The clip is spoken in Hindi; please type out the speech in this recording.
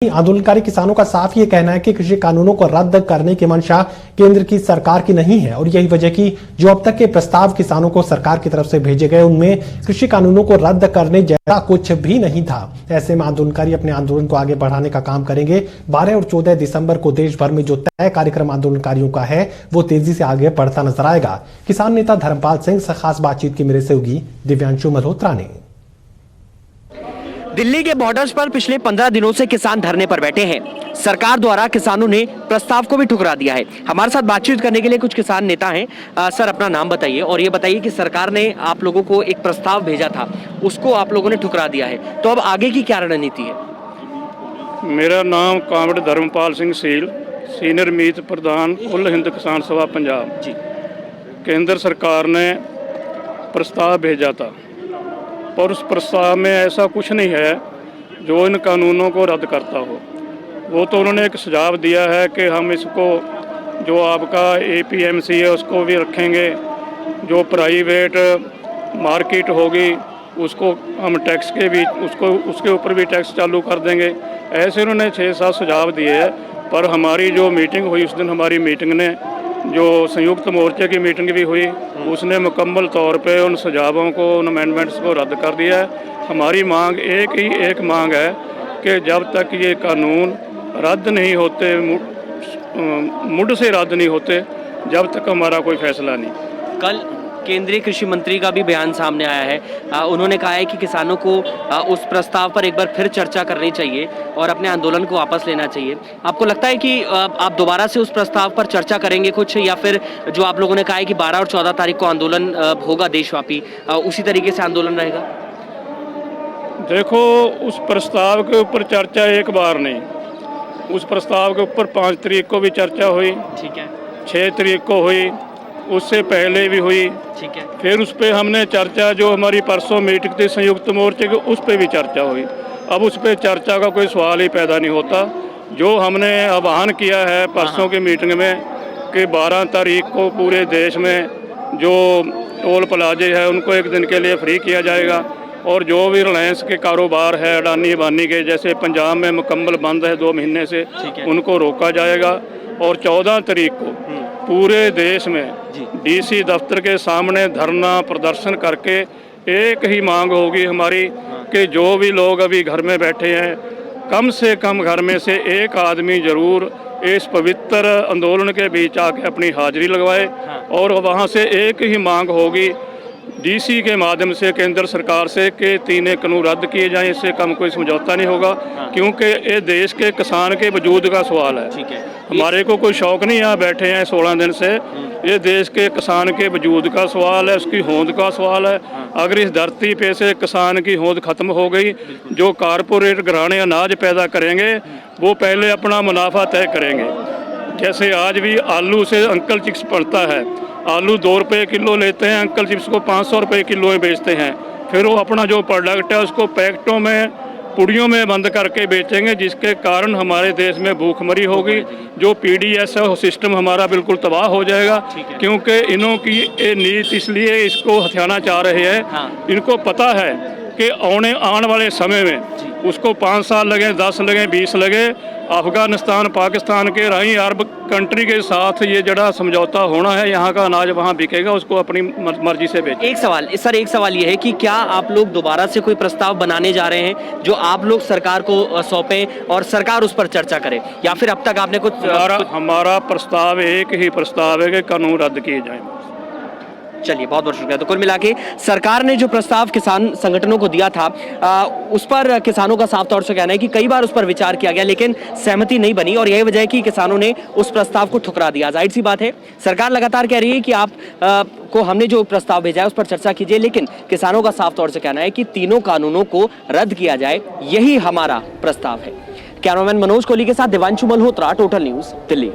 आंदोलनकारी किसानों का साफ ये कहना है कि कृषि कानूनों को रद्द करने की मंशा केंद्र की सरकार की नहीं है और यही वजह की जो अब तक के प्रस्ताव किसानों को सरकार की तरफ से भेजे गए उनमें कृषि कानूनों को रद्द करने जैसा कुछ भी नहीं था। ऐसे में आंदोलनकारी अपने आंदोलन को आगे बढ़ाने का काम करेंगे। 12 और 14 दिसंबर को देश भर में जो तय कार्यक्रम आंदोलनकारियों का है वो तेजी से आगे बढ़ता नजर आएगा। किसान नेता धर्मपाल सिंह से खास बातचीत की मेरे सहयोगी दिव्यांशु मल्होत्रा ने। दिल्ली के बॉर्डर्स पर पिछले 15 दिनों से किसान धरने पर बैठे हैं। सरकार द्वारा किसानों ने प्रस्ताव को भी ठुकरा दिया है। हमारे साथ बातचीत करने के लिए कुछ किसान नेता हैं। सर, अपना नाम बताइए और ये बताइए कि सरकार ने आप लोगों को एक प्रस्ताव भेजा था, उसको आप लोगों ने ठुकरा दिया है, तो अब आगे की क्या रणनीति है? मेरा नाम कामरेड धर्मपाल सिंह सील, सीनियर मीत प्रधान कुल हिंद किसान सभा पंजाब जी। केंद्र सरकार ने प्रस्ताव भेजा था और उस प्रस्ताव में ऐसा कुछ नहीं है जो इन कानूनों को रद्द करता हो। वो तो उन्होंने एक सुझाव दिया है कि हम इसको जो आपका APMC है उसको भी रखेंगे, जो प्राइवेट मार्केट होगी उसको हम टैक्स के भी उसके ऊपर भी टैक्स चालू कर देंगे। ऐसे उन्होंने 6-7 सुझाव दिए हैं। पर हमारी जो मीटिंग हुई उस दिन हमारी मीटिंग ने जो संयुक्त मोर्चे की मीटिंग भी हुई उसने मुकम्मल तौर पे उन सुझावों को, उन अमेंडमेंट्स को रद्द कर दिया है। हमारी मांग एक मांग है कि जब तक ये कानून रद्द नहीं होते, मुड़ से रद्द नहीं होते, जब तक हमारा कोई फैसला नहीं। कल केंद्रीय कृषि मंत्री का भी बयान सामने आया है। उन्होंने कहा है कि किसानों को उस प्रस्ताव पर एक बार फिर चर्चा करनी चाहिए और अपने आंदोलन को वापस लेना चाहिए। आपको लगता है कि आप दोबारा से उस प्रस्ताव पर चर्चा करेंगे कुछ, या फिर जो आप लोगों ने कहा है कि 12 और 14 तारीख को आंदोलन होगा देशव्यापी, उसी तरीके से आंदोलन रहेगा? देखो, उस प्रस्ताव के ऊपर चर्चा एक बार नहीं, उस प्रस्ताव के ऊपर 5 तारीख को भी चर्चा हुई, ठीक है, 6 तारीख को हुई, उससे पहले भी हुई, ठीक है। फिर उस पर हमने चर्चा, जो हमारी परसों मीटिंग थी संयुक्त मोर्चे की, उस पर भी चर्चा हुई। अब उस पर चर्चा का कोई सवाल ही पैदा नहीं होता। जो हमने आह्वान किया है परसों की मीटिंग में कि 12 तारीख को पूरे देश में जो टोल प्लाजे है उनको एक दिन के लिए फ्री किया जाएगा और जो भी रिलायंस के कारोबार है अडानी अबानी के, जैसे पंजाब में मुकम्मल बंद है 2 महीने से, उनको रोका जाएगा। और 14 तारीख को पूरे देश में DC दफ्तर के सामने धरना प्रदर्शन करके एक ही मांग होगी हमारी कि जो भी लोग अभी घर में बैठे हैं, कम से कम घर में से एक आदमी जरूर इस पवित्र आंदोलन के बीच आके अपनी हाजिरी लगवाए। और वहाँ से एक ही मांग होगी DC के माध्यम से केंद्र सरकार से कि 3 कानून रद्द किए जाएं। इससे कम कोई समझौता नहीं होगा, क्योंकि ये देश के किसान के वजूद का सवाल है। ठीक है, हमारे को कोई शौक नहीं, यहाँ बैठे हैं 16 दिन से। ये देश के किसान के वजूद का सवाल है, उसकी होंद का सवाल है। अगर इस धरती पे से किसान की होंद खत्म हो गई, जो कारपोरेट घराने अनाज पैदा करेंगे वो पहले अपना मुनाफा तय करेंगे। जैसे आज भी आलू से अंकल चिप्स पड़ता है, आलू 2 रुपये किलो लेते हैं, अंकल चिप्स को 500 रुपये किलो में बेचते हैं। फिर वो अपना जो प्रोडक्ट है उसको पैकेटों में, पुड़ियों में बंद करके बेचेंगे, जिसके कारण हमारे देश में भूखमरी होगी। जो PDS है वो सिस्टम हमारा बिल्कुल तबाह हो जाएगा, क्योंकि इन्हों की ये नीति इसलिए इसको हथियाना चाह रहे हैं। इनको पता है कि आने वाले समय में उसको 5 साल लगे, 10 लगे, 20 लगे, अफगानिस्तान पाकिस्तान के राही अरब कंट्री के साथ ये जड़ा समझौता होना है, यहाँ का अनाज वहाँ बिकेगा, उसको अपनी मर्जी से बेचें। एक सवाल ये है कि क्या आप लोग दोबारा से कोई प्रस्ताव बनाने जा रहे हैं जो आप लोग सरकार को सौंपें और सरकार उस पर चर्चा करे, या फिर अब तक आपने कुछ? हमारा प्रस्ताव एक ही प्रस्ताव है कि कानून रद्द किए जाएं। चलिए, बहुत बहुत शुक्रिया। तो कुल मिला के सरकार ने जो प्रस्ताव किसान संगठनों को दिया था उस पर किसानों का साफ तौर से कहना है कि कई बार उस पर विचार किया गया लेकिन सहमति नहीं बनी और यही वजह है कि किसानों ने उस प्रस्ताव को ठुकरा दिया। जाहिर सी बात है, सरकार लगातार कह रही है कि आप को हमने जो प्रस्ताव भेजा है उस पर चर्चा कीजिए, लेकिन किसानों का साफ तौर से कहना है कि तीनों कानूनों को रद्द किया जाए, यही हमारा प्रस्ताव है। कैमरामैन मनोज कोहली के साथ दिव्यांशु मल्होत्रा, टोटल न्यूज, दिल्ली।